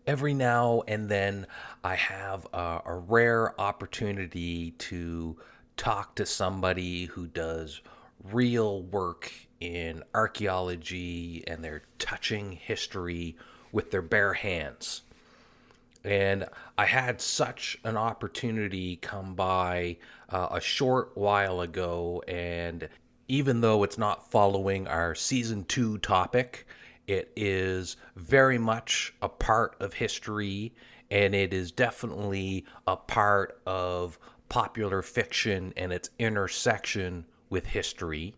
every now and then I have a rare opportunity to talk to somebody who does real work in archaeology and they're touching history with their bare hands. And I had such an opportunity come by a short while ago. And even though it's not following our season two topic, it is very much a part of history, and it is definitely a part of popular fiction and its intersection with history.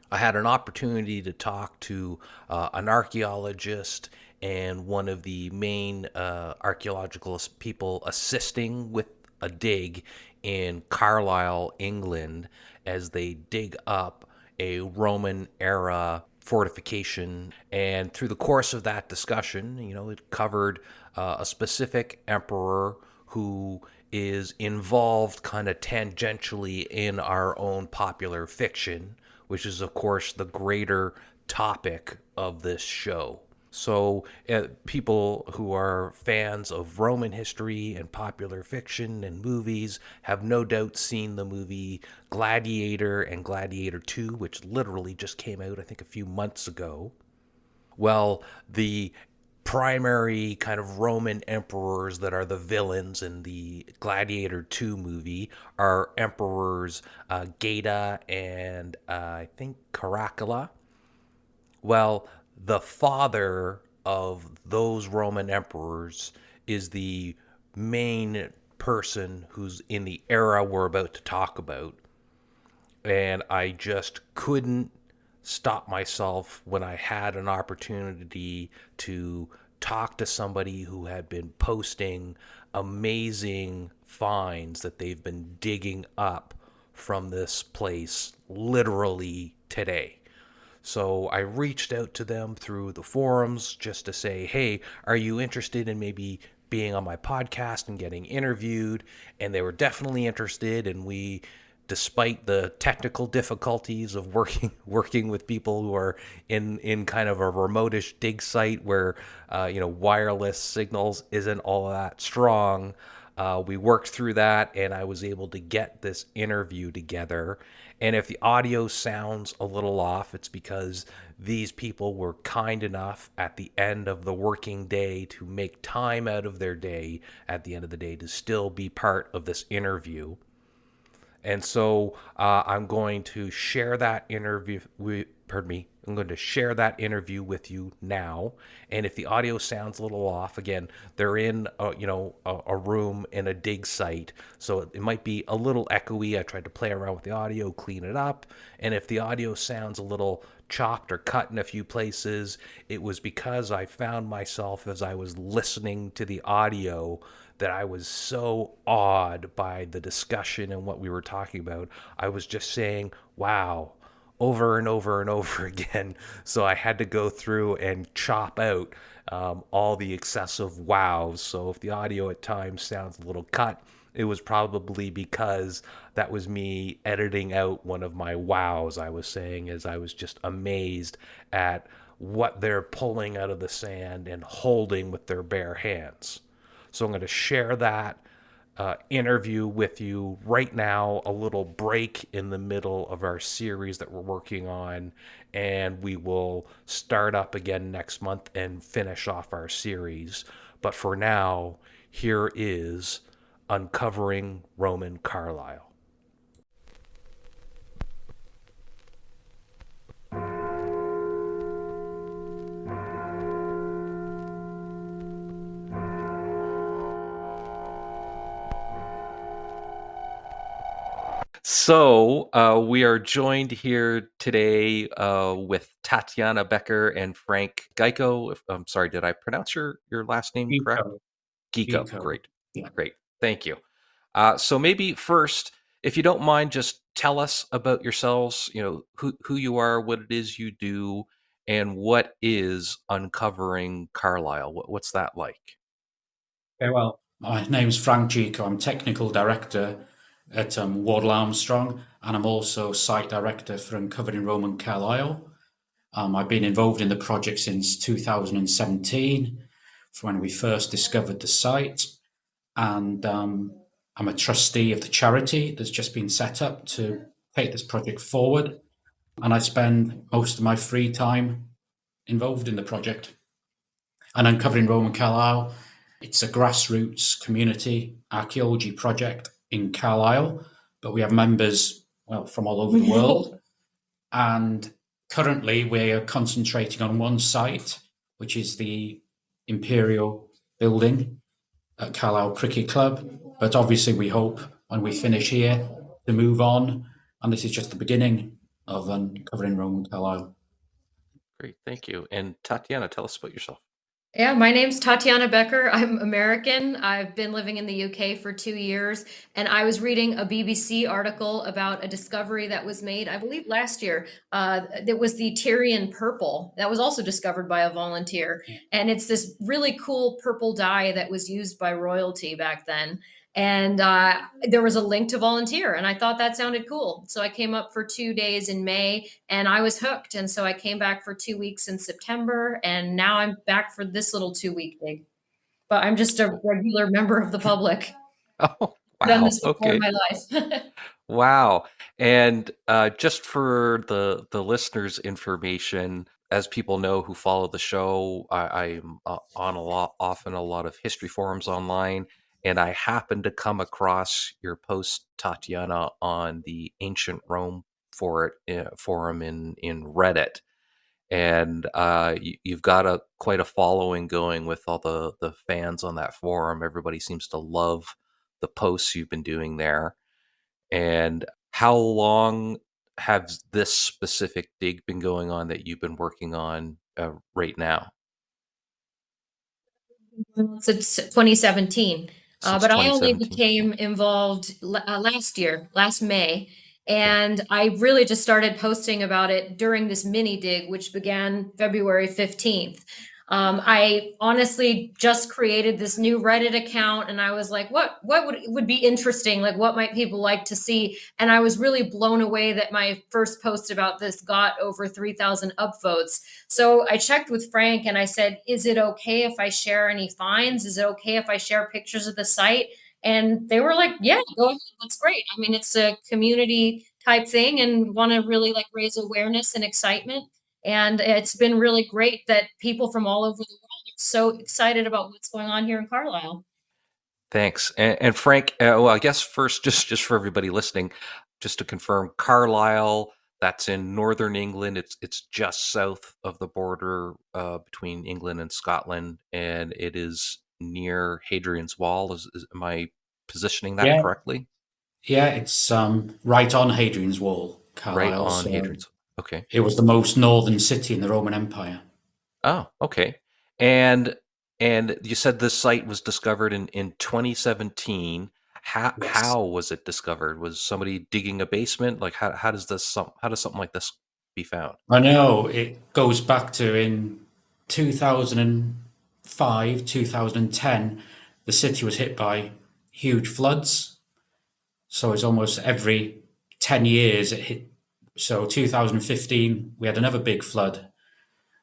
I had an opportunity to talk to an archaeologist and one of the main archaeological people assisting with a dig in Carlisle, England, as they dig up a Roman era fortification. And through the course of that discussion, it covered a specific emperor who is involved kind of tangentially in our own popular fiction, which is, of course, the greater topic of this show. So, people who are fans of Roman history and popular fiction and movies have no doubt seen the movie Gladiator and Gladiator 2, which literally just came out, I think, a few months ago. Well, the primary kind of Roman emperors that are the villains in the Gladiator 2 movie are emperors Geta and I think Caracalla. Well, the father of those Roman emperors is the main person who's in the era we're about to talk about. And I just couldn't stop myself when I had an opportunity to talk to somebody who had been posting amazing finds that they've been digging up from this place literally today. So I reached out to them through the forums just to say, hey, are you interested in maybe being on my podcast and getting interviewed? And they were definitely interested. And we, despite the technical difficulties of working with people who are in kind of a remotish dig site where wireless signals isn't all that strong, we worked through that, and I was able to get this interview together. And if the audio sounds a little off, it's because these people were kind enough at the end of the working day to make time out of their day at the end of the day to still be part of this interview. And so I'm going to share that interview with, pardon me, I'm going to share that interview with you now. And if the audio sounds a little off, again, they're in a room in a dig site, so it might be a little echoey. I tried to play around with the audio, clean it up, and if the audio sounds a little chopped or cut in a few places, it was because I found myself as I was listening to the audio that I was so awed by the discussion and what we were talking about. I was just saying, wow, over and over and over again. So I had to go through and chop out all the excessive wows. So if the audio at times sounds a little cut, it was probably because that was me editing out one of my wows I was saying, as I was just amazed at what they're pulling out of the sand and holding with their bare hands. So I'm going to share that interview with you right now, a little break in the middle of our series that we're working on, and we will start up again next month and finish off our series. But for now, here is Uncovering Roman Carlisle. So we are joined here today with Tatiana Becker and Frank Geicco. I'm sorry, did I pronounce your last name correct? Geicco. Geicco. Geicco. Great. Yeah. Great. Thank you. So maybe first, if you don't mind, just tell us about yourselves, who you are, what it is you do, and what is Uncovering Carlisle? What's that like? Very well. My name's Frank Geicco. I'm technical director at Wardle Armstrong, and I'm also site director for Uncovering Roman Carlisle. I've been involved in the project since 2017. from when we first discovered the site. And I'm a trustee of the charity that's just been set up to take this project forward. And I spend most of my free time involved in the project. And Uncovering Roman Carlisle, it's a grassroots community archaeology project in Carlisle, but we have members, well, from all over the world. And currently we are concentrating on one site, which is the Imperial building at Carlisle Cricket Club. But obviously we hope when we finish here to move on. And this is just the beginning of Uncovering Roman Carlisle. Great, thank you. And Tatiana, tell us about yourself. Yeah, my name's Tatiana Becker. I'm American. I've been living in the UK for 2 years, and I was reading a BBC article about a discovery that was made, I believe, last year. That was the Tyrian purple that was also discovered by a volunteer, and it's this really cool purple dye that was used by royalty back then. And there was a link to volunteer, and I thought that sounded cool. So I came up for 2 days in May, and I was hooked. And so I came back for 2 weeks in September, and now I'm back for this little 2 week gig. But I'm just a regular member of the public. Oh, I've done wow. this before in Okay. my life. Wow. And just for the listeners' information, as people know who follow the show, I'm on often a lot of history forums online, and I happened to come across your post, Tatiana, on the Ancient Rome forum in Reddit, and you've got quite a following going with all the fans on that forum. Everybody seems to love the posts you've been doing there. And how long has this specific dig been going on that you've been working on right now? Since 2017. Since But I only 2017? became involved last year, last May. Okay. And I really just started posting about it during this mini dig, which began February 15th. I honestly just created this new Reddit account, and I was like, what would be interesting? Like, what might people like to see? And I was really blown away that my first post about this got over 3,000 upvotes. So I checked with Frank and I said, is it okay if I share any finds? Is it okay if I share pictures of the site? And they were like, yeah, go ahead. That's great. I mean, it's a community type thing and want to really like raise awareness and excitement. And it's been really great that people from all over the world are so excited about what's going on here in Carlisle. Thanks. And Frank, well, I guess first, just for everybody listening, just to confirm, Carlisle, that's in northern England. It's just south of the border between England and Scotland, and it is near Hadrian's Wall. Am I positioning that Yeah, correctly? yeah, it's right on Hadrian's Wall, Right Carlisle. on So Hadrian's. Okay. it was the most northern city in the Roman Empire. Oh, okay. And you said this site was discovered in 2017. Yes. How was it discovered? Was somebody digging a basement? Like how does something like this be found? I know it goes back to in 2005, 2010, the city was hit by huge floods. So it's almost every 10 years it hit. So 2015, we had another big flood.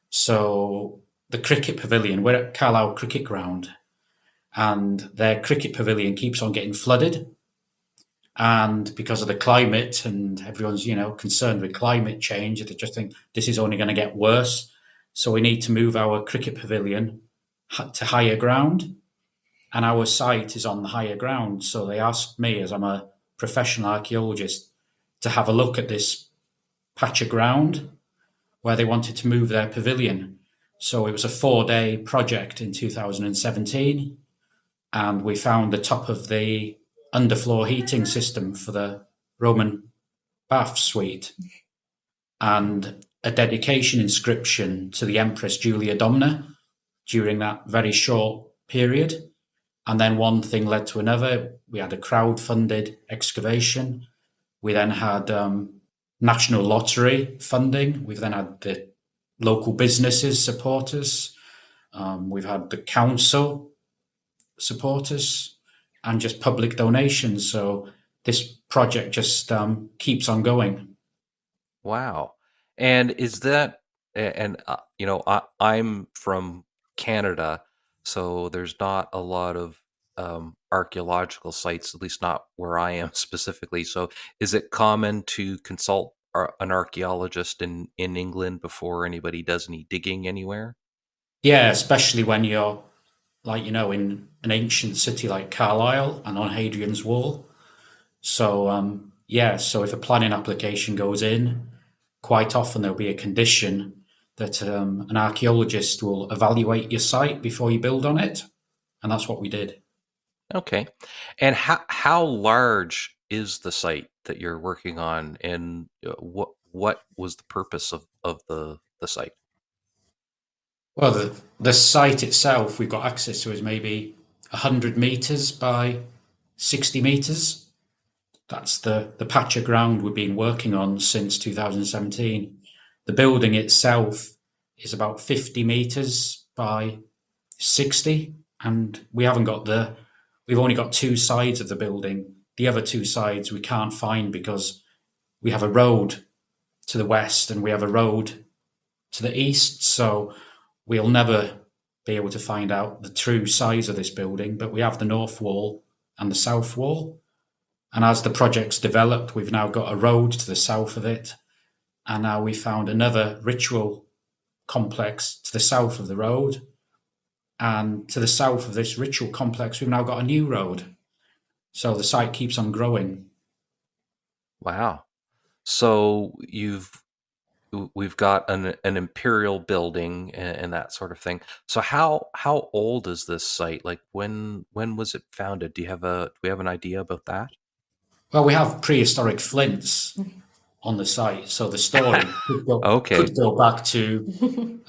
So the cricket pavilion, we're at Carlisle Cricket Ground, and their cricket pavilion keeps on getting flooded. And because of the climate, and everyone's concerned with climate change, they just think this is only going to get worse. So we need to move our cricket pavilion to higher ground, and our site is on the higher ground. So they asked me, as I'm a professional archaeologist, to have a look at this patch of ground where they wanted to move their pavilion. So it was a 4-day project in 2017, and we found the top of the underfloor heating system for the Roman bath suite and a dedication inscription to the Empress Julia Domna during that very short period. And then one thing led to another. We had a crowd-funded excavation. We then had national lottery funding. We've then had the local businesses support us. We've had the council support us, and just public donations. So this project just keeps on going. Wow. And is that and I'm from Canada, So there's not a lot of archaeological sites, at least not where I am specifically. So is it common to consult an archaeologist in England before anybody does any digging anywhere? Yeah, especially when you're like, in an ancient city like Carlisle and on Hadrian's Wall. So, yeah, so if a planning application goes in, quite often there'll be a condition that an archaeologist will evaluate your site before you build on it. And that's what we did. Okay. And how large is the site that you're working on, and what was the purpose of the site? Well, the site itself we've got access to is maybe 100 meters by 60 meters. That's the patch of ground we've been working on since 2017. The building itself is about 50 meters by 60, and we've only got two sides of the building. The other two sides we can't find because we have a road to the west and we have a road to the east, so we'll never be able to find out the true size of this building, but we have the north wall and the south wall. And as the project's developed, we've now got a road to the south of it. And now we found another ritual complex to the south of the road. And to the south of this ritual complex, we've now got a new road. So the site keeps on growing. Wow. So we've got an imperial building and that sort of thing. So how old is this site? Like when was it founded? Do we have an idea about that? Well, we have prehistoric flints on the site. So the story could Okay. go back to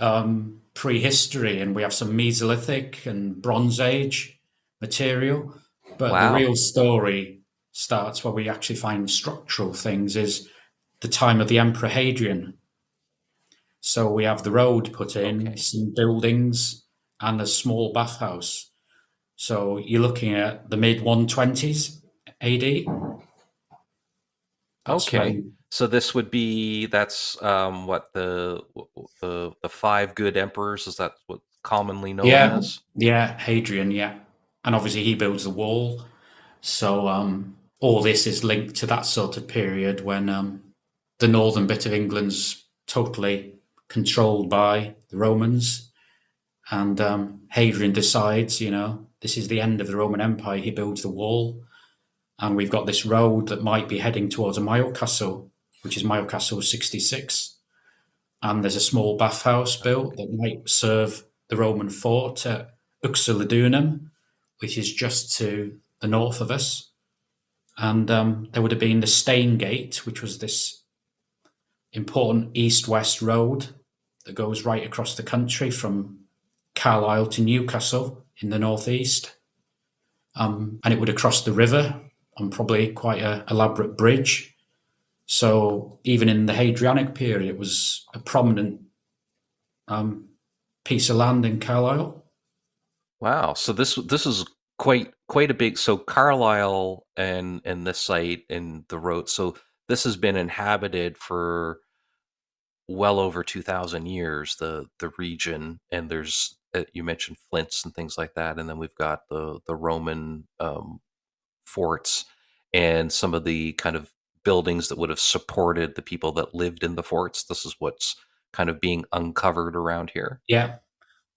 prehistory, and we have some Mesolithic and Bronze Age material. But the Wow. real story starts where we actually find structural things is the time of the Emperor Hadrian. So we have the road put in, Okay. some buildings, and a small bathhouse. So you're looking at the mid 120s AD. That's Okay. when, So this would be that's what the five good emperors, is that what commonly known yeah, as? yeah, Hadrian, yeah. And obviously he builds the wall. So all this is linked to that sort of period when the northern bit of England's totally controlled by the Romans. And Hadrian decides, this is the end of the Roman Empire. He builds the wall. And we've got this road that might be heading towards a Mile Castle, which is Mile Castle 66. And there's a small bathhouse built that might serve the Roman fort at Uxellodunum, which is just to the north of us. And there would have been the Stane Gate, which was this important east-west road that goes right across the country from Carlisle to Newcastle in the northeast. And it would have crossed the river on probably quite an elaborate bridge. So even in the Hadrianic period, it was a prominent piece of land in Carlisle. Wow. So this is quite a big, so Carlisle and this site and the road. So this has been inhabited for well over 2,000 years, the region, and there's you mentioned flints and things like that, and then we've got the Roman forts and some of the kind of buildings that would have supported the people that lived in the forts. This is what's kind of being uncovered around here. Yeah.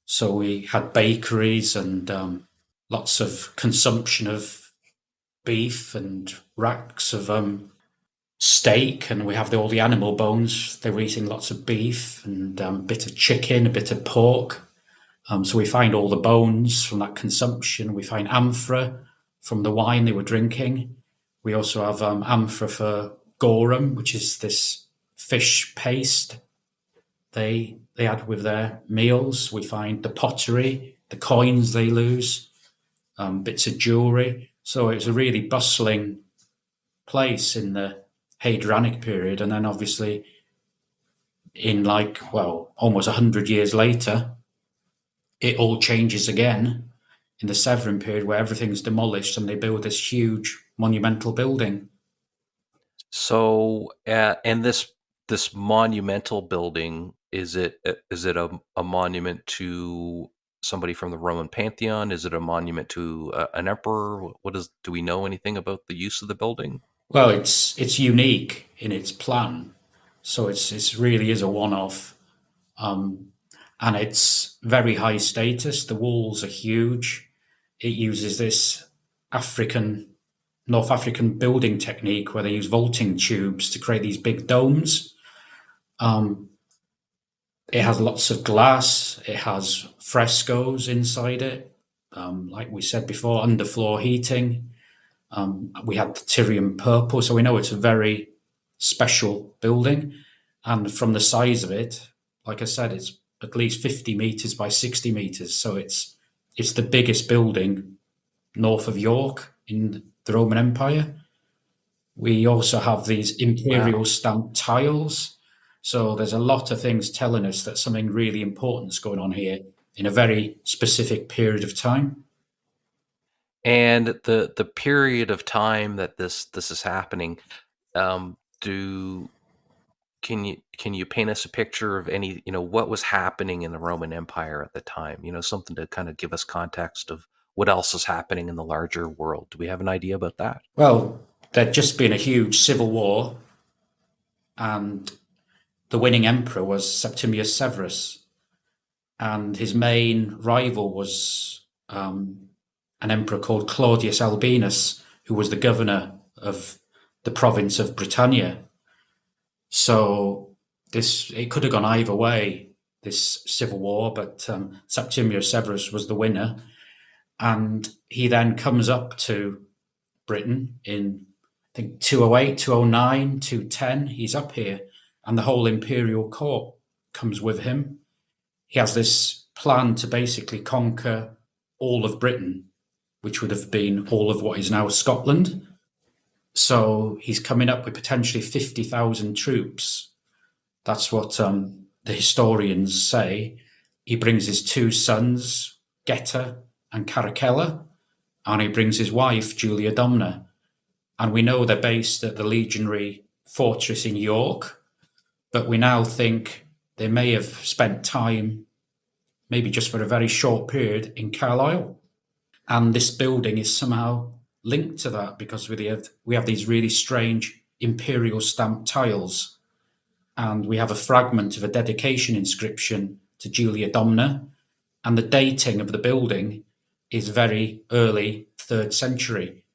So we had bakeries and lots of consumption of beef and racks of steak, and we have all the animal bones. They were eating lots of beef and a bit of chicken, a bit of pork. So we find all the bones from that consumption. We find amphora from the wine they were drinking. We also have amphora for garum, which is this fish paste they had with their meals. We find the pottery, the coins they lose, bits of jewelry. So it was a really bustling place in the Hadrianic period. And then obviously in almost 100 years later, it all changes again in the Severan period where everything's demolished and they build this huge monumental building. So, and this monumental building, is it a monument to somebody from the Roman pantheon? Is it a monument to an emperor? What is? Do we know anything about the use of the building? Well, it's unique in its plan, so it's really is a one-off, and it's very high status. The walls are huge. It uses this African North African building technique where they use vaulting tubes to create these big domes. It has lots of glass. It has frescoes inside it. Like we said before, underfloor heating. We had the Tyrian purple, so we know it's a very special building. And from the size of it, like I said, it's at least 50 meters by 60 meters. So it's the biggest building north of York in the Roman Empire. We also have these imperial Wow. stamped tiles. So there's a lot of things telling us that something really important is going on here in a very specific period of time. And the period of time that this is happening, do can you paint us a picture of any, what was happening in the Roman Empire at the time? Something to kind of give us context of what else is happening in the larger world. Do we have an idea about that? Well, there'd just been a huge civil war, and the winning emperor was Septimius Severus, and his main rival was an emperor called Claudius Albinus, who was the governor of the province of Britannia. So it could have gone either way, this civil war, but Septimius Severus was the winner, and he then comes up to Britain in, I think, 208, 209, 210. He's up here, and the whole imperial court comes with him. He has this plan to basically conquer all of Britain, which would have been all of what is now Scotland. So he's coming up with potentially 50,000 troops. That's what the historians say. He brings his two sons, Geta and Caracalla, and he brings his wife, Julia Domna. And we know they're based at the legionary fortress in York, but we now think they may have spent time, maybe just for a very short period, in Carlisle. And this building is somehow linked to that because we have these really strange imperial stamped tiles, and we have a fragment of a dedication inscription to Julia Domna, and the dating of the building is very early 3rd century.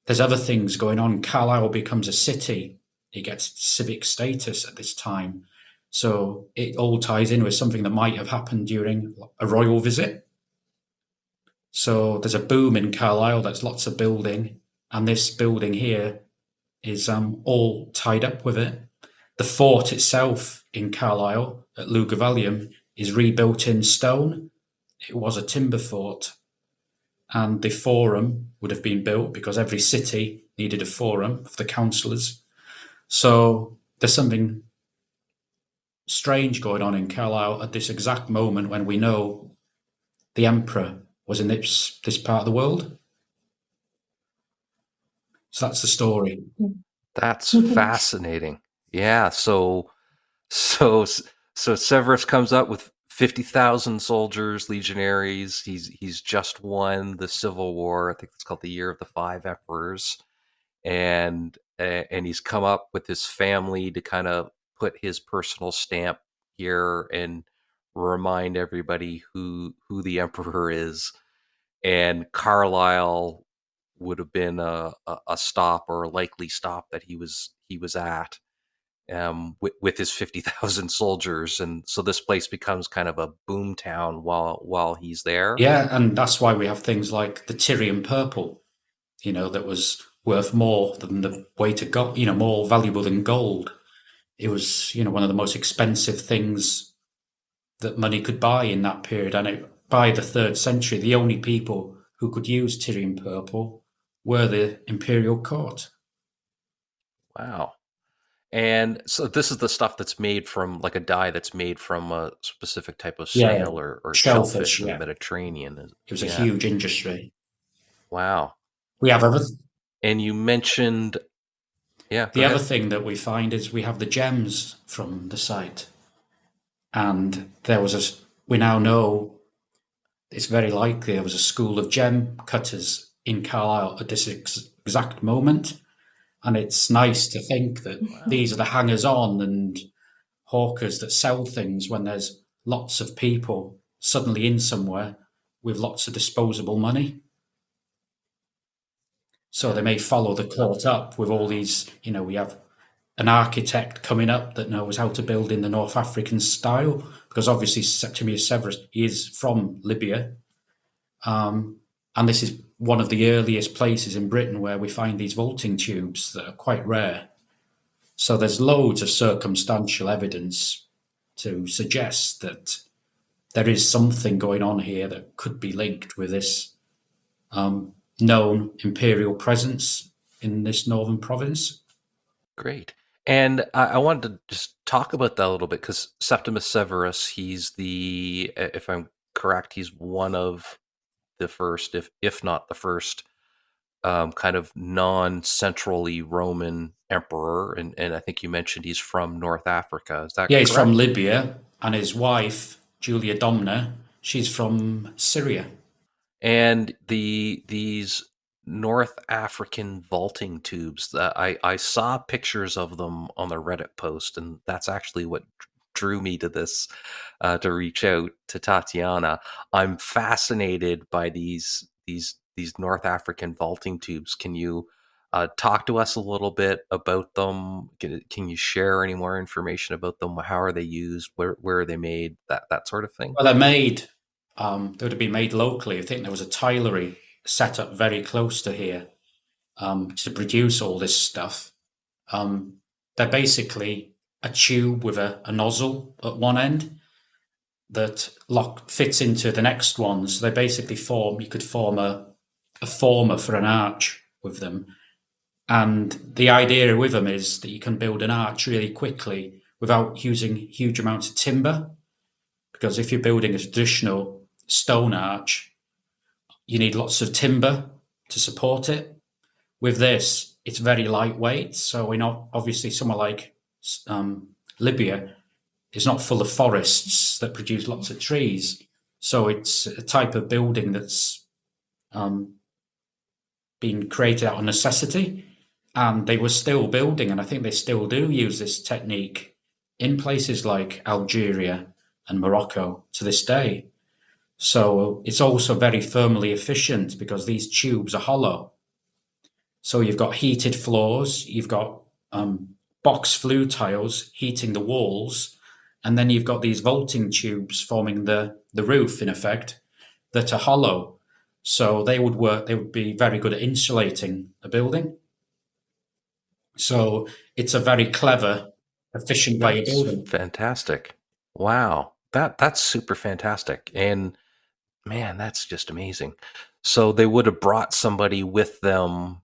There's other things going on. Carlisle becomes a city. It gets civic status at this time. So it all ties in with something that might have happened during a royal visit. So there's a boom in Carlisle. There's lots of building, and this building here is all tied up with it. The fort itself in Carlisle at Lugavallium is rebuilt in stone. It was a timber fort, and the forum would have been built because every city needed a forum for the councillors. So there's something strange going on in Carlisle at this exact moment when we know the emperor was in this part of the world. So that's the story. That's fascinating. Yeah. So Severus comes up with 50,000 soldiers, legionaries. He's just won the Civil War. I think it's called the Year of the Five Emperors, and he's come up with his family to kind of put his personal stamp here and remind everybody who the emperor is. And Carlisle would have been a stop or a likely stop that he was at, with his 50,000 soldiers, and so this place becomes kind of a boom town while he's there. Yeah, and that's why we have things like the Tyrian purple, that was worth more than the weight of gold, more valuable than gold. It was, one of the most expensive things that money could buy in that period. And by the 3rd century, the only people who could use Tyrian purple were the imperial court. Wow. And so this is the stuff that's made from, like, a dye that's made from a specific type of Yeah, snail or shellfish, shellfish in the yeah. Mediterranean. It was a Yeah. huge industry. Wow. We have And you mentioned, yeah, the go other ahead. thing that we find is we have the gems from the site. And we now know it's very likely there was a school of gem cutters in Carlisle at this exact moment. And it's nice to think that Wow. these are the hangers on and hawkers that sell things when there's lots of people suddenly in somewhere with lots of disposable money. So they may follow the court up with all these, we have an architect coming up that knows how to build in the North African style, because obviously Septimius Severus is from Libya. And this is one of the earliest places in Britain where we find these vaulting tubes that are quite rare. So there's loads of circumstantial evidence to suggest that there is something going on here that could be linked with this known imperial presence in this northern province. Great. And I wanted to just talk about that a little bit because Septimus Severus, he's if I'm correct, he's one of the first, if not the first, kind of non-centrally Roman emperor. And I think you mentioned he's from North Africa. Is that Yeah, he's from correct? Libya, and his wife, Julia Domna, she's from Syria. And these North African vaulting tubes, I saw pictures of them on the Reddit post, and that's actually what drew me to this, to reach out to Tatiana. I'm fascinated by these North African vaulting tubes. Can you talk to us a little bit about them? Can you share any more information about them? How are they used? Where are they made? That sort of thing. Well, they're made, they would have been made locally. I think there was a tilery set up very close to here to produce all this stuff. They're basically a tube with a nozzle at one end that fits into the next one. So they basically you could form a former for an arch with them. And the idea with them is that you can build an arch really quickly without using huge amounts of timber. Because if you're building a traditional stone arch, you need lots of timber to support it. With this, it's very lightweight. So we're not, obviously, somewhere like Libya is not full of forests that produce lots of trees. So it's a type of building that's been created out of necessity. And they were still building, and I think they still do use this technique in places like Algeria and Morocco to this day. So it's also very thermally efficient because these tubes are hollow. So you've got heated floors, you've got box flue tiles heating the walls, and then you've got these vaulting tubes forming the roof, in effect, that are hollow. So they would be very good at insulating a building. So it's a very clever, efficient way of That's building. fantastic. Wow. That's super fantastic. And man, that's just amazing. So they would have brought somebody with them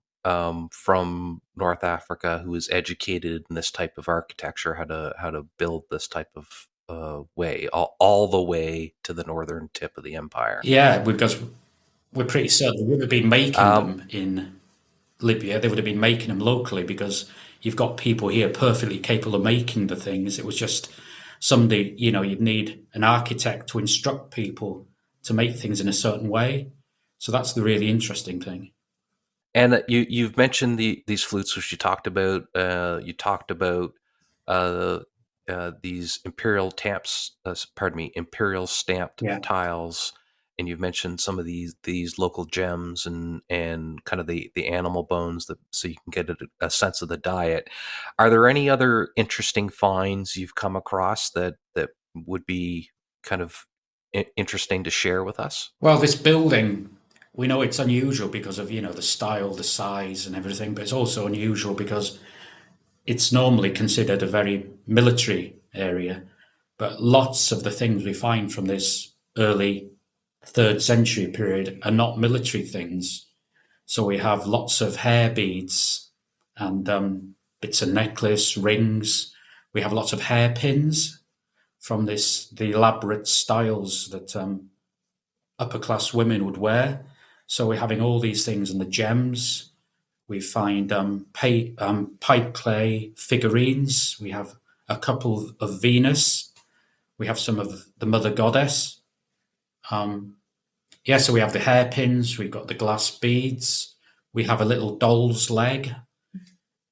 from North Africa who is educated in this type of architecture, how to build this type of way, all the way to the northern tip of the empire. Yeah, because we're pretty certain they would have been making Um, them in Libya. They would have been making them locally because you've got people here perfectly capable of making the things. It was just somebody, you'd need an architect to instruct people to make things in a certain way. So that's the really interesting thing. And you've mentioned these flutes, which you talked about. You talked about uh, these imperial stamped Yeah. tiles, and you've mentioned some of these local gems and kind of the animal bones, so you can get a sense of the diet. Are there any other interesting finds you've come across that would be kind of interesting to share with us? Well, this building, we know it's unusual because of, the style, the size and everything, but it's also unusual because it's normally considered a very military area. But lots of the things we find from this early 3rd century period are not military things. So we have lots of hair beads and bits of necklace, rings. We have lots of hairpins from the elaborate styles that upper class women would wear. So we're having all these things and the gems. We find pipe clay figurines. We have a couple of Venus. We have some of the Mother Goddess. Yeah, so we have the hairpins, we've got the glass beads, we have a little doll's leg.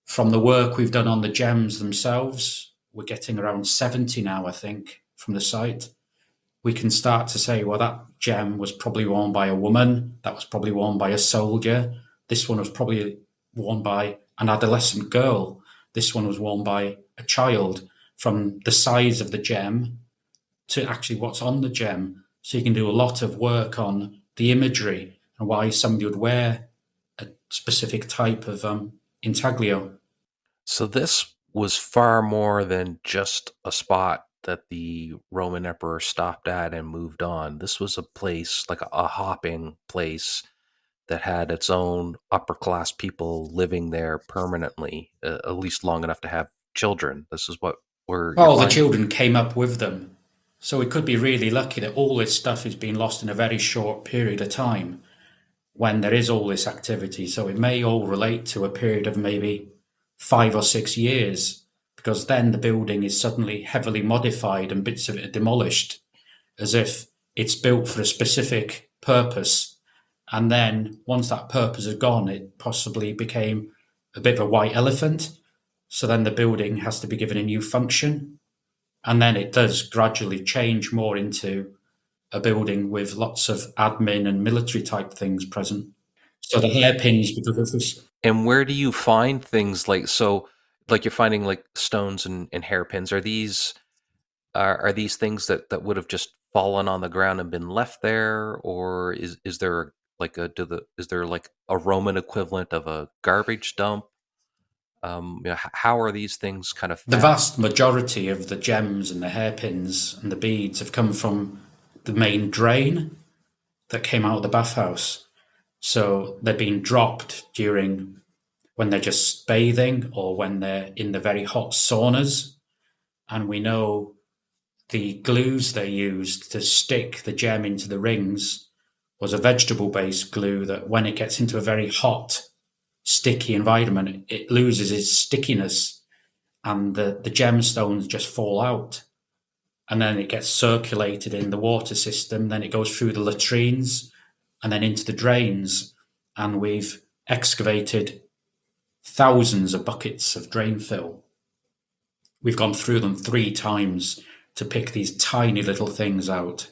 From the work we've done on the gems themselves, we're getting around 70 now, I think, from the site. We can start to say, well, that gem was probably worn by a woman, that was probably worn by a soldier, this one was probably worn by an adolescent girl, this one was worn by a child, from the size of the gem to actually what's on the gem. So you can do a lot of work on the imagery and why somebody would wear a specific type of intaglio. So this was far more than just a spot that the Roman emperor stopped at and moved on. This was a place, like a hopping place that had its own upper class people living there permanently, at least long enough to have children. This is what you're Oh, the finding. children came up with them. So we could be really lucky that all this stuff is being lost in a very short period of time when there is all this activity. So it may all relate to a period of maybe 5 or 6 years, because then the building is suddenly heavily modified and bits of it are demolished as if it's built for a specific purpose. And then once that purpose is gone, it possibly became a bit of a white elephant. So then the building has to be given a new function. And then it does gradually change more into a building with lots of admin and military type things present. So the hairpins, because of this. And where do you find things like you're finding like stones and hairpins? Are these things that would have just fallen on the ground and been left there, or is there like is there like a Roman equivalent of a garbage dump? How are these things kind of The found? vast majority of the gems and the hairpins and the beads have come from the main drain that came out of the bathhouse. So they're being dropped during when they're just bathing or when they're in the very hot saunas. And we know the glues they used to stick the gem into the rings was a vegetable based glue that when it gets into a very hot, sticky environment, it loses its stickiness and the gemstones just fall out. And then it gets circulated in the water system, then it goes through the latrines and then into the drains. And we've excavated thousands of buckets of drain fill. We've gone through them 3 times to pick these tiny little things out.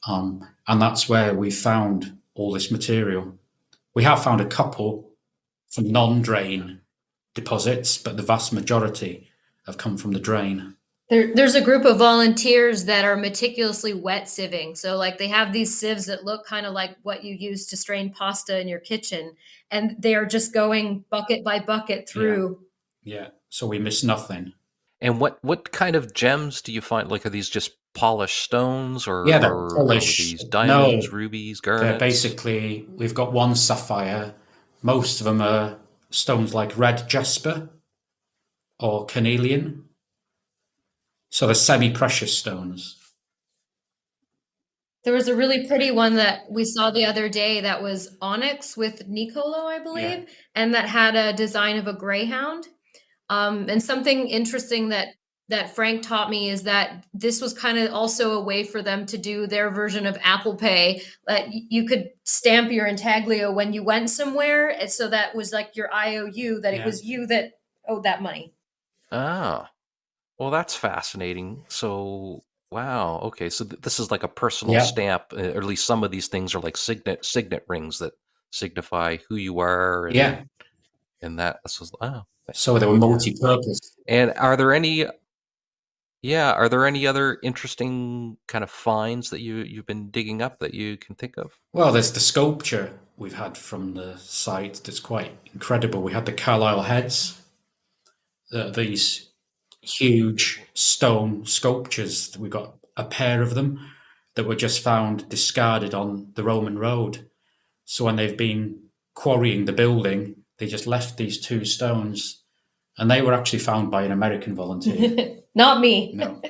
And that's where we found all this material. We have found a couple from non-drain deposits, but the vast majority have come from the drain. There's a group of volunteers that are meticulously wet sieving. So like they have these sieves that look kind of like what you use to strain pasta in your kitchen. And they are just going bucket by bucket through. Yeah, so we miss nothing. And what kind of gems do you find? Like, are these just polished stones, Yeah, they're or are polished. these No, diamonds, rubies, they're garnets? basically, we've got one sapphire. Most of them are stones like red jasper or carnelian. So they're semi-precious stones. There was a really pretty one that we saw the other day that was onyx with Nicolo, I believe, and that had a design of a greyhound. And something interesting that Frank taught me is that this was kind of also a way for them to do their version of Apple Pay. That you could stamp your intaglio when you went somewhere, and so that was like your IOU, that it Yeah. was you that owed that money. Ah, well, that's fascinating. So, wow. Okay, so this is like a personal Yeah, stamp, or at least some of these things are like signet rings that signify who you are, yeah. and that. This was oh. So they were multi-purpose. And are there any other interesting kind of finds that you've been digging up that you can think of? Well, there's the sculpture we've had from the site that's quite incredible. We had the Carlisle heads, these huge stone sculptures. We got a pair of them that were just found discarded on the Roman road. So when they've been quarrying the building, they just left these 2 stones, and they were actually found by an American volunteer. Not me. No.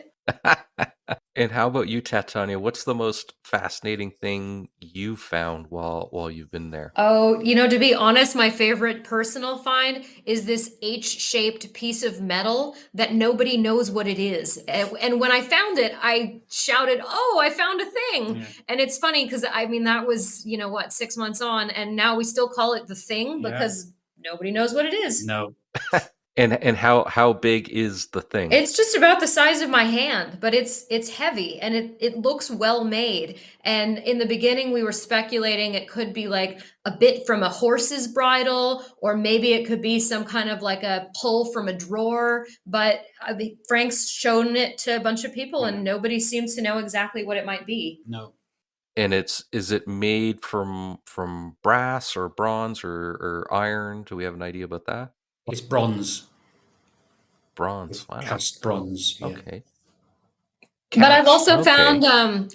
And how about you, Tatiana? What's the most fascinating thing you found while you've been there? Oh, to be honest, my favorite personal find is this H-shaped piece of metal that nobody knows what it is. And when I found it, I shouted, "Oh, I found a thing." Yeah. And it's funny because I mean, that was, what, 6 months on, and now we still call it the thing Yeah. because nobody knows what it is. No. And how big is the thing? It's just about the size of my hand, but it's heavy and it looks well made. And in the beginning, we were speculating it could be like a bit from a horse's bridle, or maybe it could be some kind of like a pull from a drawer. But I mean, Frank's shown it to a bunch of people, Yeah. and nobody seems to know exactly what it might be. No. And is it made from brass or bronze or iron? Do we have an idea about that? It's bronze. Bronze. Wow. Cast bronze. Yeah. Okay. But I've Cast. also Okay. found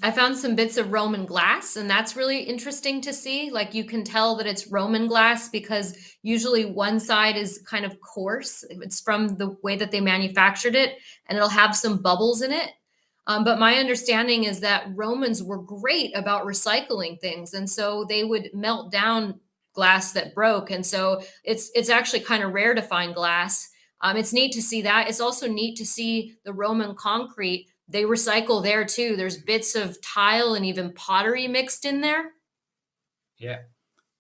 I found some bits of Roman glass, and that's really interesting to see. Like, you can tell that it's Roman glass because usually one side is kind of coarse. It's from the way that they manufactured it, and it'll have some bubbles in it. But my understanding is that Romans were great about recycling things, and so they would melt down glass that broke. And so it's actually kind of rare to find glass. It's neat to see that. It's also neat to see the Roman concrete. They recycle there too. There's bits of tile and even pottery mixed in there. Yeah.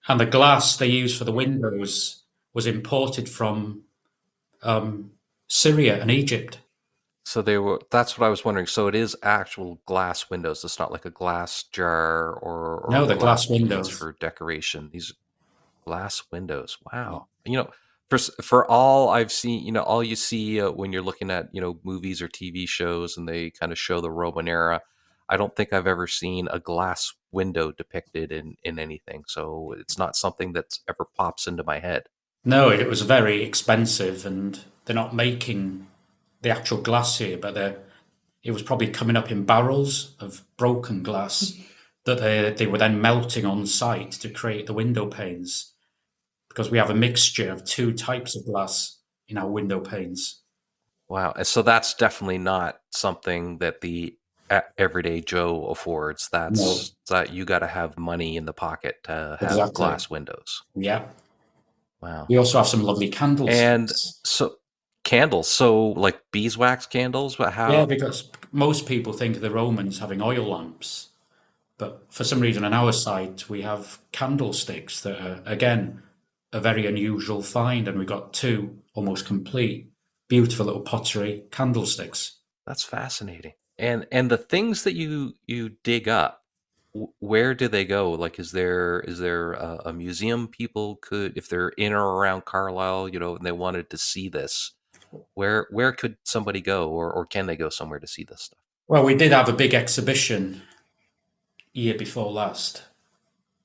And the glass they used for the windows was imported from Syria and Egypt. So that's what I was wondering. So it is actual glass windows. It's not like a glass jar or No, the glass beads windows. for decoration. These glass windows. Wow. For all I've seen, all you see when you're looking at, movies or TV shows and they kind of show the Roman era, I don't think I've ever seen a glass window depicted in anything. So it's not something that's ever pops into my head. No, it was very expensive, and they're not making the actual glass here, but it was probably coming up in barrels of broken glass that they were then melting on site to create the window panes, because we have a mixture of two types of glass in our window panes. Wow. And so that's definitely not something that the everyday Joe affords. That you got to have money in the pocket to have Exactly. glass windows. Yeah. Wow. We also have some lovely candles. And so candles, so like beeswax candles, but how? Yeah, because most people think of the Romans having oil lamps, but for some reason on our site we have candlesticks that are, again, a very unusual find, and we've got two almost complete, beautiful little pottery candlesticks. That's fascinating. And the things that you dig up, where do they go? Like, is there a museum people could, if they're in or around Carlisle, and they wanted to see this, where could somebody go, or can they go somewhere to see this stuff? Well, we did have a big exhibition year before last,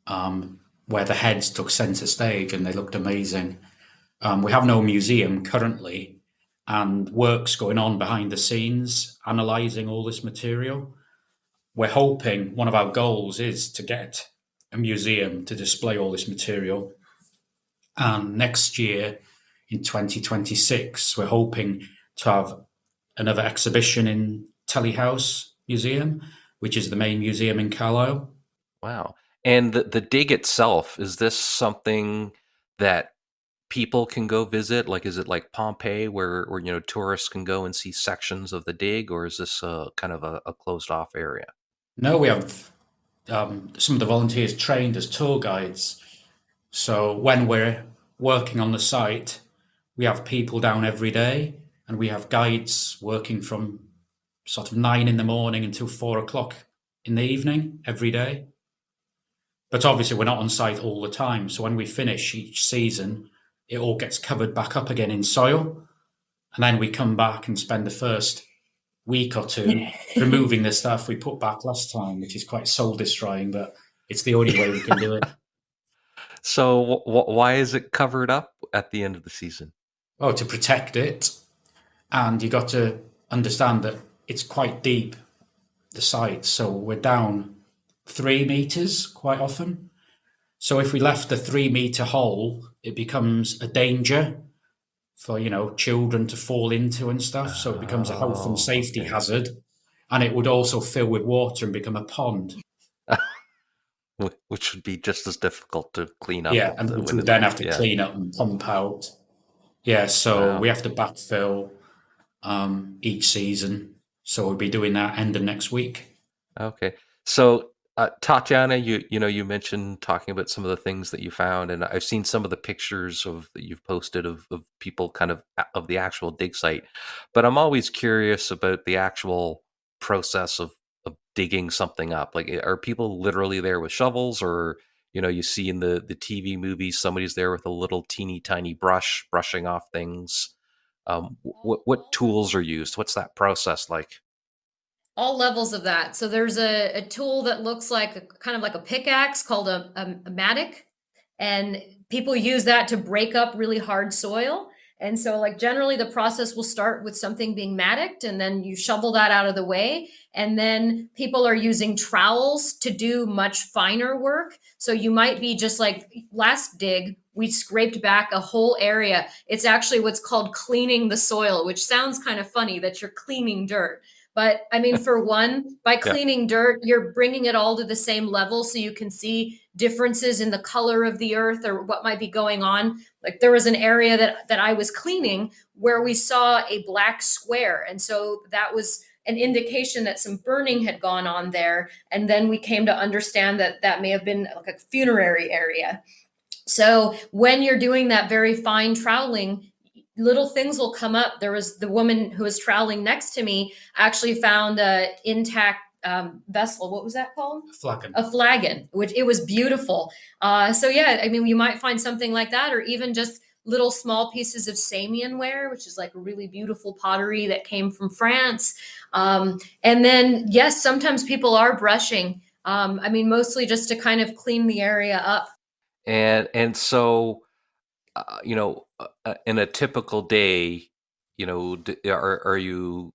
where the heads took centre stage and they looked amazing. We have no museum currently, and work's going on behind the scenes, analysing all this material. We're hoping, one of our goals is to get a museum to display all this material. And next year, in 2026, we're hoping to have another exhibition in Telly House Museum, which is the main museum in Carlisle. Wow. And the dig itself, is this something that people can go visit? Like, is it like Pompeii where tourists can go and see sections of the dig, or is this kind of a closed off area? No, we have some of the volunteers trained as tour guides. So when we're working on the site, we have people down every day, and we have guides working from sort of 9 in the morning until 4 o'clock in the evening every day. But obviously we're not on site all the time. So when we finish each season, it all gets covered back up again in soil. And then we come back and spend the first week or two removing the stuff we put back last time, which is quite soul destroying, but it's the only way we can do it. So why is it covered up at the end of the season? Oh, to protect it. And you got to understand that it's quite deep, the site. So we're down 3 meters quite often. So if we left the 3 meter hole, it becomes a danger for, children to fall into and stuff. So it becomes a health and safety hazard. and it would also fill with water and become a pond. Which would be just as difficult to clean up Yeah, and which when we it's then have to yeah. clean up and pump out. Yeah, so Wow. we have to backfill each season. So we'll be doing that end of next week. Okay. So, Tatiana, you mentioned talking about some of the things that you found, and I've seen some of the pictures that you've posted of people kind of of the actual dig site. But I'm always curious about the actual process of digging something up. Like, are people literally there with shovels, or you see in the TV movies somebody's there with a little teeny tiny brush brushing off things? What tools are used? What's that process like? All levels of that. So there's a tool that looks like kind of like a pickaxe called a mattock, and people use that to break up really hard soil. And so, like, generally, the process will start with something being mattocked, and then you shovel that out of the way. And then people are using trowels to do much finer work. So you might be just like last dig, we scraped back a whole area. It's actually what's called cleaning the soil, which sounds kind of funny that you're cleaning dirt. But I mean, for one, by Yeah. cleaning dirt, you're bringing it all to the same level so you can see differences in the color of the earth or what might be going on. Like, there was an area that I was cleaning where we saw a black square. And so that was an indication that some burning had gone on there. And then we came to understand that that may have been like a funerary area. So when you're doing that very fine troweling, little things will come up. There was the woman who was troweling next to me actually found a intact vessel. What was that called? Flagon. A flagon, which it was beautiful. So yeah, I mean, you might find something like that, or even just little small pieces of Samian ware, which is like really beautiful pottery that came from France. And then yes, sometimes people are brushing. I mean, mostly just to kind of clean the area up. And so in a typical day, are you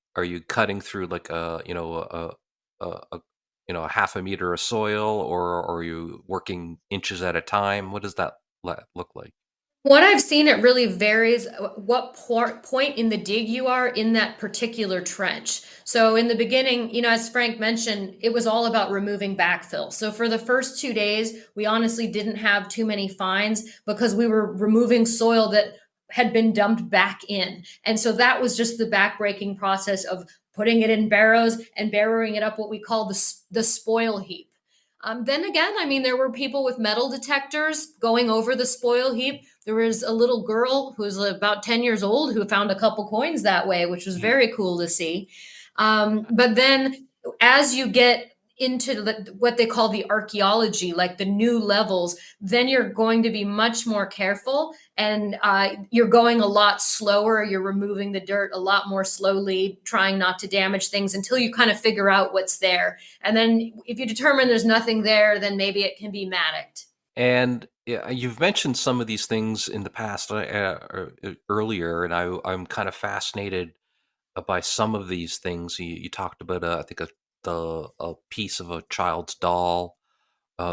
cutting through like a a half a meter of soil, or are you working inches at a time? What does that look like? What I've seen, it really varies what point in the dig you are in that particular trench. So in the beginning, as Frank mentioned, it was all about removing backfill. So for the first 2 days, we honestly didn't have too many finds because we were removing soil that had been dumped back in. And so that was just the backbreaking process of putting it in barrows and barrowing it up, what we call the spoil heap. Then again, I mean, there were people with metal detectors going over the spoil heap. There was a little girl who was about 10 years old who found a couple coins that way, which was very cool to see. But then as you get into what they call the archaeology, like the new levels, then you're going to be much more careful, and you're going a lot slower. You're removing the dirt a lot more slowly, trying not to damage things until you kind of figure out what's there. And then if you determine there's nothing there, then maybe it can be mattocked. And yeah, you've mentioned some of these things in the past earlier, and I'm kind of fascinated by some of these things. You talked about, I think, a piece of a child's doll,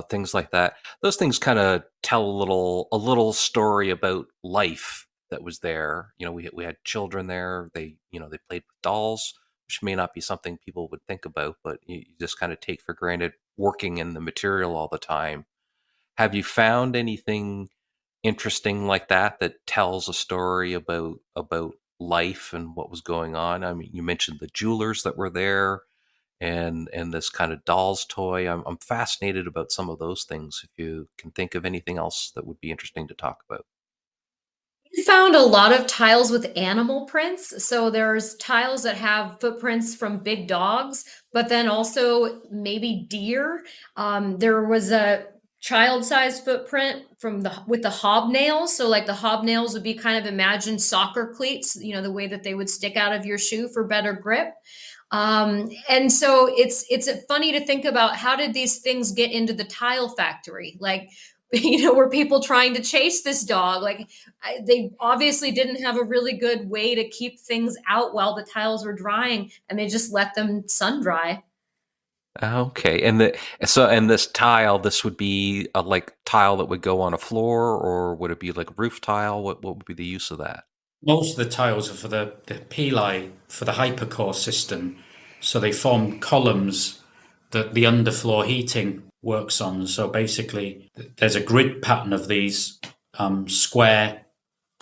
things like that. Those things kind of tell a little story about life that was there. We had children there. They played with dolls, which may not be something people would think about, but you just kind of take for granted working in the material all the time. Have you found anything interesting like that that tells a story about life and what was going on? I mean, you mentioned the jewelers that were there, and this kind of doll's toy. I'm fascinated about some of those things. If you can think of anything else that would be interesting to talk about. We found a lot of tiles with animal prints. So there's tiles that have footprints from big dogs, but then also maybe deer. There was a child-sized footprint from the with the hobnails. So like the hobnails would be kind of imagined soccer cleats, the way that they would stick out of your shoe for better grip. And so it's funny to think about, how did these things get into the tile factory? Like, were people trying to chase this dog? Like, they obviously didn't have a really good way to keep things out while the tiles were drying, and they just let them sun dry. Okay, and this tile, this would be a like tile that would go on a floor, or would it be like roof tile? What would be the use of that? Most of the tiles are for the pili for the hypercore system. So they form columns that the underfloor heating works on. So basically, there's a grid pattern of these square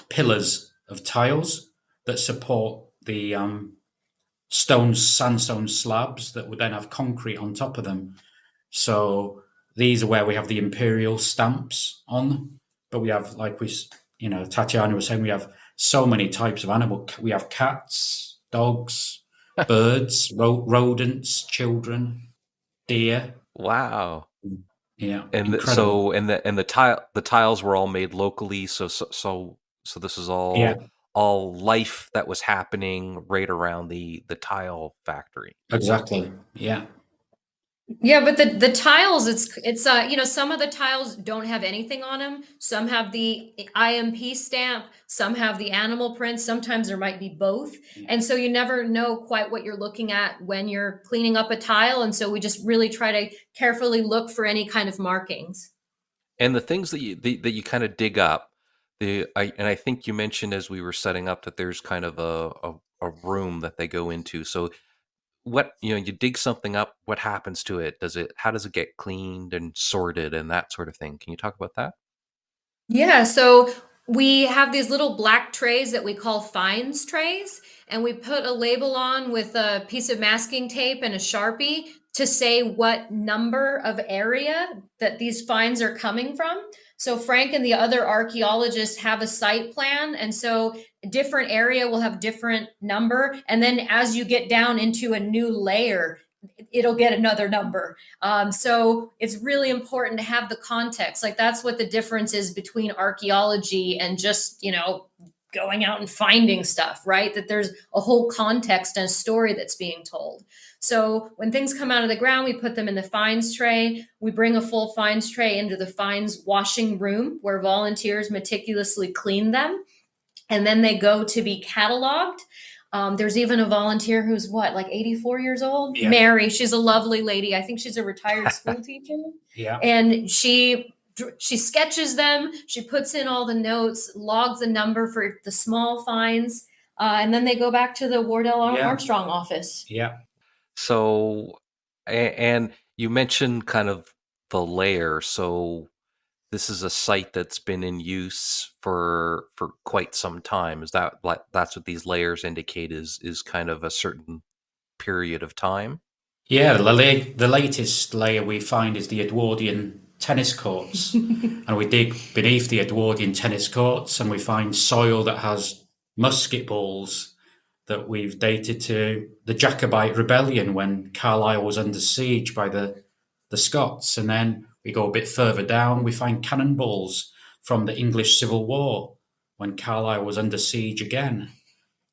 pillars of tiles that support the sandstone slabs that would then have concrete on top of them. So these are where we have the Imperial stamps on. But we have, like Tatiana was saying, we have so many types of animal. We have cats, dogs, birds, rodents, children, deer. Wow. Yeah, And incredible. the tiles were all made locally. So this is Yeah, all life that was happening right around the tile factory. exactly. Yeah. Yeah, but the tiles, it's some of the tiles don't have anything on them. Some have the IMP stamp, some have the animal print, sometimes there might be both. And so you never know quite what you're looking at when you're cleaning up a tile. And so we just really try to carefully look for any kind of markings. And the things that you kind of dig up, I think you mentioned as we were setting up that there's kind of a room that they go into. So what, you dig something up, what happens to it? How does it get cleaned and sorted and that sort of thing? Can you talk about that? Yeah, so we have these little black trays that we call finds trays, and we put a label on with a piece of masking tape and a Sharpie to say what number of area that these finds are coming from. So Frank and the other archaeologists have a site plan, and so a different area will have different number, and then as you get down into a new layer, it'll get another number. So it's really important to have the context. Like that's what the difference is between archaeology and just, going out and finding stuff, right? That there's a whole context and a story that's being told. So when things come out of the ground, we put them in the finds tray. We bring a full finds tray into the finds washing room where volunteers meticulously clean them. And then they go to be cataloged. There's even a volunteer who's like 84 years old. Yeah. Mary, she's a lovely lady. I think she's a retired school teacher. Yeah. And she sketches them. She puts in all the notes, logs the number for the small finds, and then they go back to the Wardell Armstrong office. Yeah. So, and you mentioned kind of the layer. So this is a site that's been in use for quite some time. Is that like that's what these layers indicate is kind of a certain period of time? Yeah, the latest layer we find is the Edwardian tennis courts. And we dig beneath the Edwardian tennis courts and we find soil that has musket balls that we've dated to the Jacobite rebellion when Carlisle was under siege by the Scots. And then we go a bit further down, we find cannonballs from the English Civil War when Carlisle was under siege again.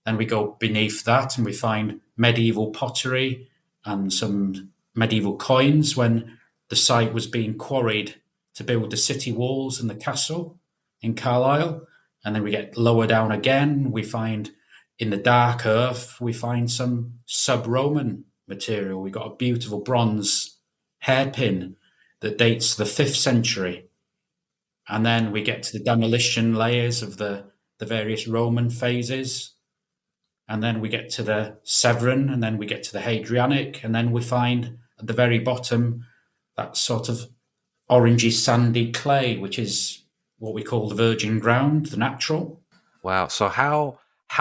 Then we go beneath that and we find medieval pottery and some medieval coins when the site was being quarried to build the city walls and the castle in Carlisle. And then we get lower down again, we find in the dark earth, we find some sub-Roman material. We got a beautiful bronze hairpin that dates the 5th century. And then we get to the demolition layers of the various Roman phases. And then we get to the Severan, and then we get to the Hadrianic, and then we find at the very bottom that sort of orangey sandy clay, which is what we call the virgin ground, the natural. Wow. So how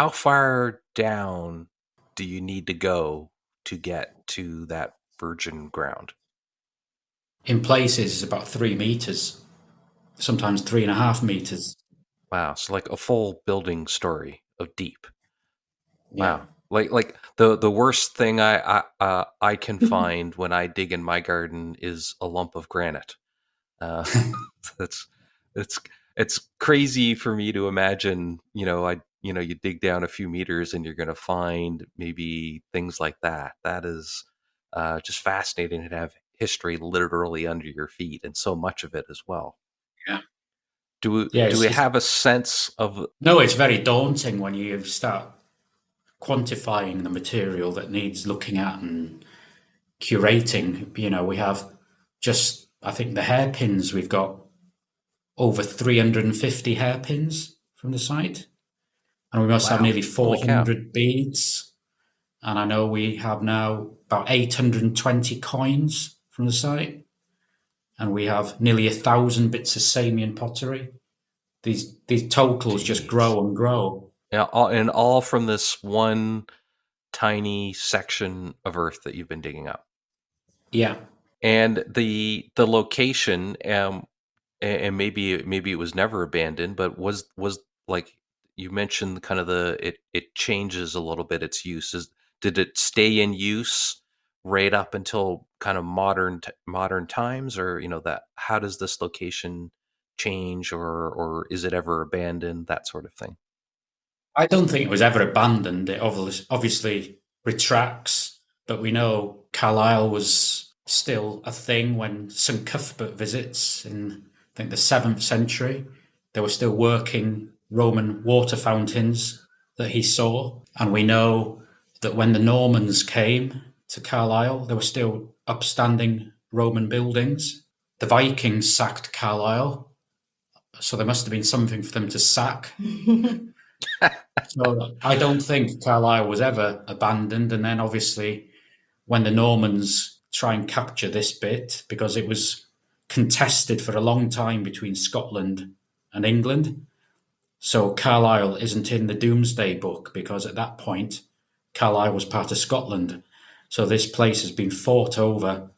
far down do you need to go to get to that virgin ground? In places, it's about 3 meters, sometimes 3.5 meters. Wow. So like a full building story of deep. Yeah. Wow. Like the worst thing I can find when I dig in my garden is a lump of granite. That's it's crazy for me to imagine, you dig down a few meters and you're going to find maybe things like that. That is just fascinating to have history literally under your feet and so much of it as well. Yeah. Do we have a sense of? No, it's very daunting when you start quantifying the material that needs looking at and curating. We have just, I think the hairpins, we've got over 350 hairpins from the site. And we must have nearly 400 beads. And I know we have now about 820 coins from the site, and we have nearly 1,000 bits of Samian pottery. These totals just grow and grow. Yeah, and all from this one tiny section of earth that you've been digging up. Yeah. And the location, and maybe it was never abandoned, but was like you mentioned, kind of it changes a little bit its use. Did it stay in use right up until kind of modern times, or that how does this location change, or is it ever abandoned, that sort of thing? I don't think it was ever abandoned. It obviously retracts, but we know Carlisle was still a thing when St Cuthbert visits in, I think, the 7th century. There were still working Roman water fountains that he saw. And we know that when the Normans came to Carlisle, there were still upstanding Roman buildings. The Vikings sacked Carlisle, so there must have been something for them to sack. So I don't think Carlisle was ever abandoned. And then obviously when the Normans try and capture this bit, because it was contested for a long time between Scotland and England. So Carlisle isn't in the Domesday Book because at that point Carlisle was part of Scotland. So this place has been fought over.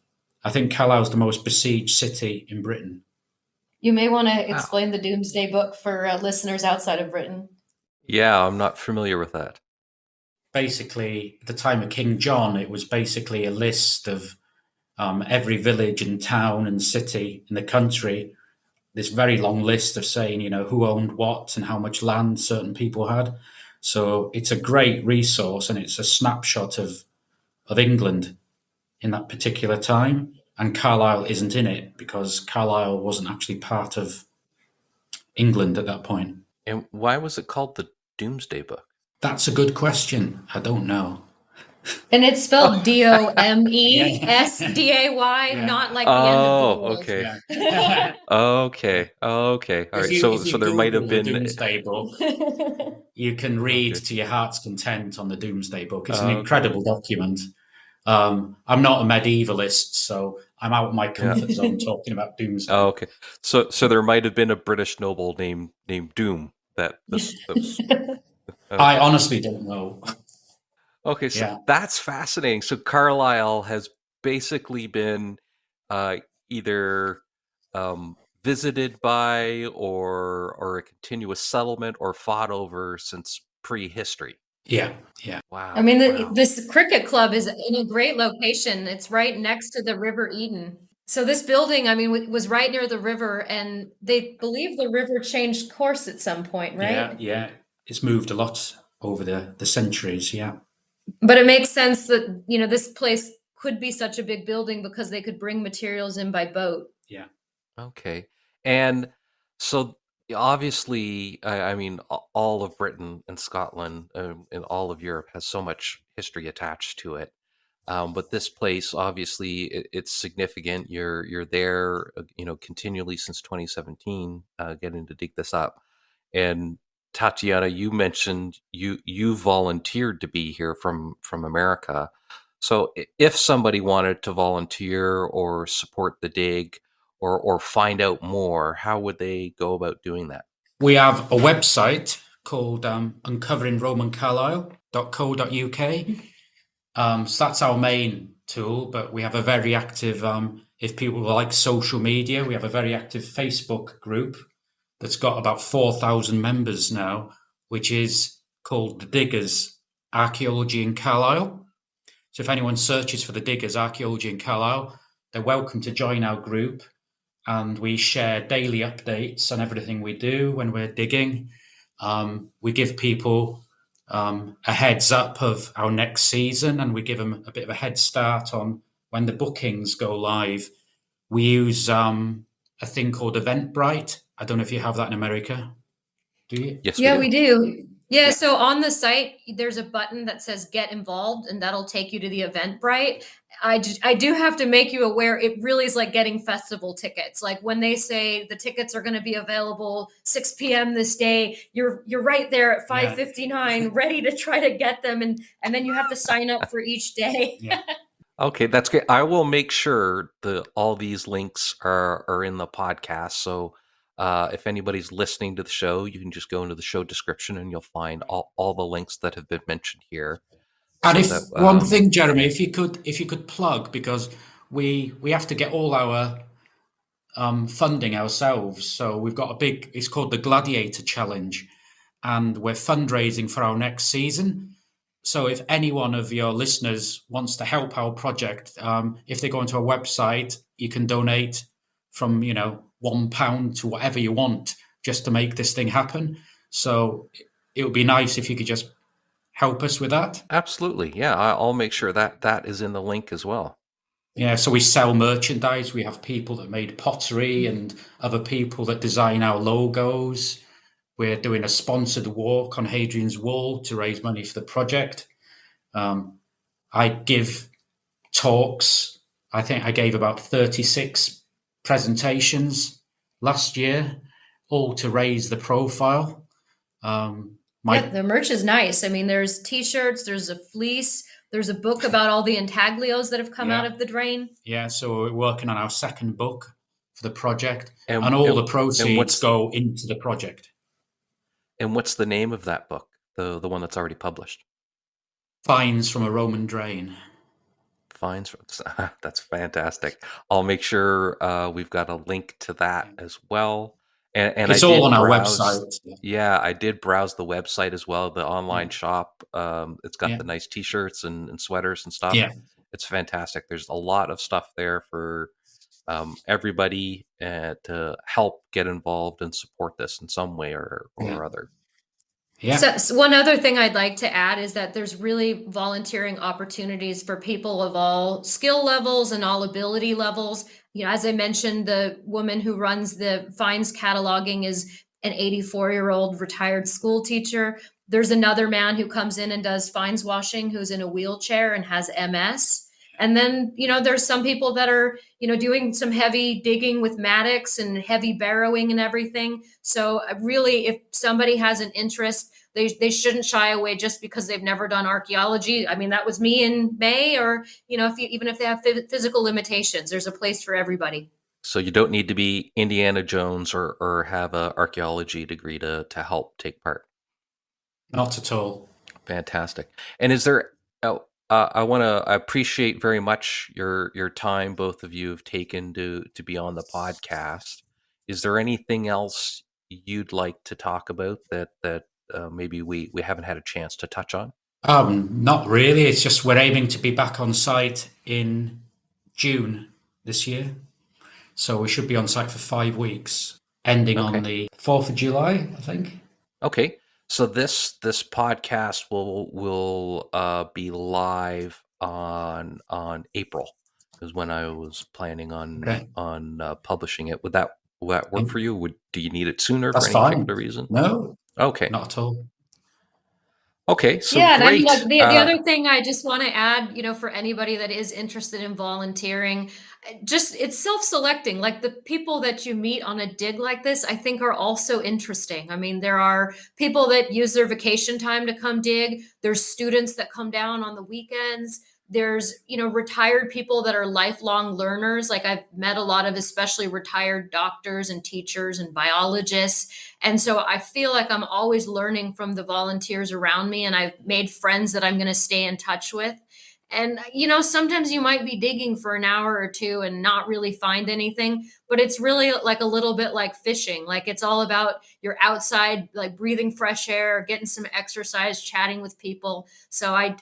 I think Carlisle's the most besieged city in Britain. You may want to explain the Domesday Book for listeners outside of Britain. Yeah, I'm not familiar with that. Basically, at the time of King John, it was basically a list of every village and town and city in the country. This very long list of saying, who owned what and how much land certain people had. So it's a great resource, and it's a snapshot of England in that particular time. And Carlisle isn't in it because Carlisle wasn't actually part of England at that point. And why was it called the Domesday Book? That's a good question. I don't know. And it's spelled Domesday, not like the end of the world. Okay. Yeah. Okay. All right. So there might have been the Domesday Book. You can read to your heart's content on the Domesday Book. It's an incredible document. I'm not a medievalist, so I'm out of my comfort zone talking about Domesday. Oh, okay. So there might have been a British noble named Doom that was. I honestly don't know. Okay, so that's fascinating. So Carlisle has basically been either visited by or a continuous settlement or fought over since prehistory. Yeah. Wow. I mean, this cricket club is in a great location. It's right next to the River Eden. So this building, I mean, was right near the river, and they believe the river changed course at some point, right? Yeah. It's moved a lot over the centuries, yeah. But it makes sense that, this place could be such a big building because they could bring materials in by boat. Yeah. Okay. And so obviously, I mean, all of Britain and Scotland and all of Europe has so much history attached to it. But this place, obviously, it's significant. You're there, continually since 2017, getting to dig this up. And Tatiana, you mentioned you volunteered to be here from America. So if somebody wanted to volunteer or support the dig or find out more, how would they go about doing that? We have a website called Uncovering Roman Carlisle.co.uk. So that's our main tool, but we have a very active, if people like social media, we have a very active Facebook group that's got about 4,000 members now, which is called The Diggers Archaeology in Carlisle. So if anyone searches for The Diggers Archaeology in Carlisle, they're welcome to join our group, and we share daily updates on everything we do when we're digging. We give people a heads up of our next season, and we give them a bit of a head start on when the bookings go live. We use a thing called Eventbrite. I don't know if you have that in America. Do you? Yes, we do. Yeah, so on the site, there's a button that says get involved, and that'll take you to the Eventbrite. I do have to make you aware, it really is like getting festival tickets. Like when they say the tickets are going to be available 6 p.m. this day, you're right there at 5:59, ready to try to get them. And then you have to sign up for each day. Yeah. Okay, that's great. I will make sure all these links are in the podcast. So if anybody's listening to the show, you can just go into the show description and you'll find all the links that have been mentioned here. And So if that one thing, Jeremy, if you could plug, because we have to get all our funding ourselves. So we've got a big. It's called the Gladiator Challenge, and we're fundraising for our next season. So if any one of your listeners wants to help our project, if they go onto our website, you can donate from £1 to whatever you want just to make this thing happen. So it would be nice if you could just help us with that. absolutely, yeah, I'll make sure that is in the link as well. Yeah, so we sell merchandise. We have people that made pottery and other people that design our logos. We're doing a sponsored walk on Hadrian's Wall to raise money for the project. I give talks. I think I gave about 36 presentations last year, all to raise the profile. Yeah, the merch is nice. I mean, there's t-shirts, there's a fleece, there's a book about all the intaglios that have come out of the drain. Yeah, so we're working on our second book for the project, And and all and, the and proceeds go into the project. what's the name of that book? The one that's already published? Finds from a Roman drain. Finds. That's fantastic. I'll make sure we've got a link to that as well. And I It's all did on our browse. website. Yeah, I did browse the website as well, the online Yeah. shop. It's got Yeah. the nice T-shirts and sweaters and stuff. Yeah. It's fantastic. There's a lot of stuff there for everybody to help get involved and support this in some way Yeah. or other. Yeah. So one other thing I'd like to add is that there's really volunteering opportunities for people of all skill levels and all ability levels. You know, as I mentioned, the woman who runs the fines cataloging is an 84-year-old retired school teacher. There's another man who comes in and does fines washing who's in a wheelchair and has MS. And then, there's some people that are, doing some heavy digging with mattocks and heavy barrowing and everything. So really, if somebody has an interest, they shouldn't shy away just because they've never done archaeology. I mean, that was me in May, or, even if they have physical limitations, there's a place for everybody. So you don't need to be Indiana Jones or have an archaeology degree to help take part. Not at all. Fantastic. And is there? I appreciate very much your time both of you have taken to be on the podcast. Is there anything else you'd like to talk about that maybe we haven't had a chance to touch on? Not really. It's just we're aiming to be back on site in June this year. So we should be on site for 5 weeks, ending on the 4th of July, I think. Okay. So this podcast will be live on April is when I was planning on publishing it. Would that work for you? Do you need it sooner for That's any fine. particular reason? No, Okay. not at all. Okay. So Yeah, and I mean, great. like, the other thing I just want to add, for anybody that is interested in volunteering, just it's self-selecting. Like the people that you meet on a dig like this, I think are also interesting. I mean, there are people that use their vacation time to come dig. There's students that come down on the weekends. There's, retired people that are lifelong learners. Like I've met a lot of especially retired doctors and teachers and biologists. And so I feel like I'm always learning from the volunteers around me, and I've made friends that I'm going to stay in touch with. And, sometimes you might be digging for an hour or two and not really find anything, but it's really like a little bit like fishing. Like it's all about you're outside, like breathing fresh air, getting some exercise, chatting with people. So I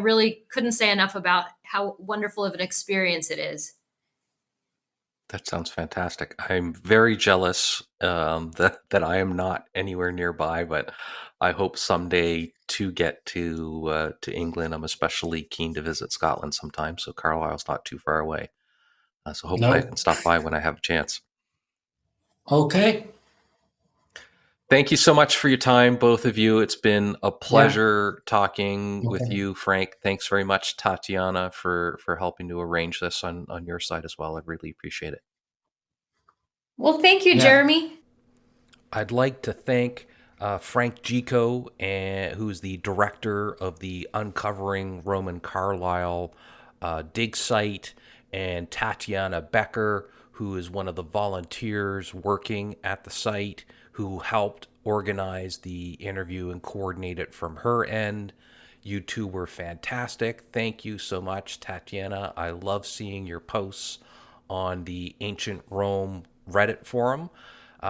really couldn't say enough about how wonderful of an experience it is. That sounds fantastic. I'm very jealous that I am not anywhere nearby, but I hope someday to get to England. I'm especially keen to visit Scotland sometime, so Carlisle's not too far away. So hopefully I No. can stop by when I have a chance. Okay. Thank you so much for your time, both of you. It's been a pleasure talking with Okay. you, Frank. Thanks very much, Tatiana, for helping to arrange this on your side as well. I really appreciate it. Well, thank you, Yeah. Jeremy. I'd like to thank Frank Geicco, who's the director of the Uncovering Roman Carlisle dig site, and Tatiana Becker, who is one of the volunteers working at the site, who helped organize the interview and coordinate it from her end. You two were fantastic. Thank you so much, Tatiana. I love seeing your posts on the Ancient Rome Reddit forum.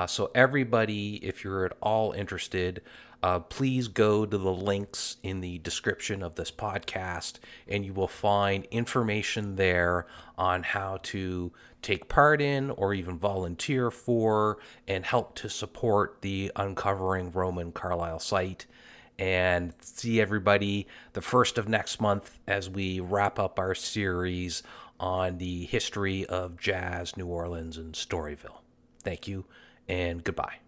So, everybody, if you're at all interested, please go to the links in the description of this podcast, and you will find information there on how to take part in or even volunteer for and help to support the Uncovering Roman Carlisle site. And see everybody the first of next month as we wrap up our series on the history of jazz, New Orleans, and Storyville. Thank you, and goodbye.